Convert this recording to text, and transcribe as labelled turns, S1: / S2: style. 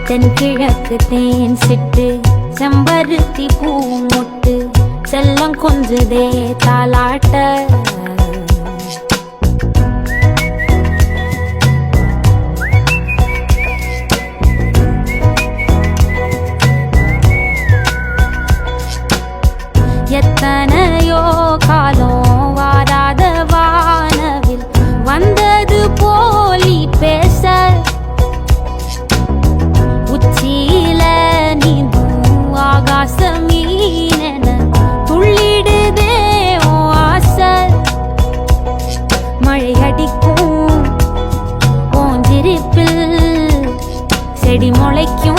S1: தென்கிழக்கு தேன் சிட்டு செம்பருத்தி பூ மொட்டு செல்லம் கொஞ்சதே தாலாட்ட எத்தனையோ காலம் வாராத வானவில் வந்தது போலி பேச உச்சியில நீந்தும் ஆகாச மீனென துள்ளிடுதே உன் ஆசை மழை அடிக்கும் உன் சிரிப்பில் செடி முளைக்கும்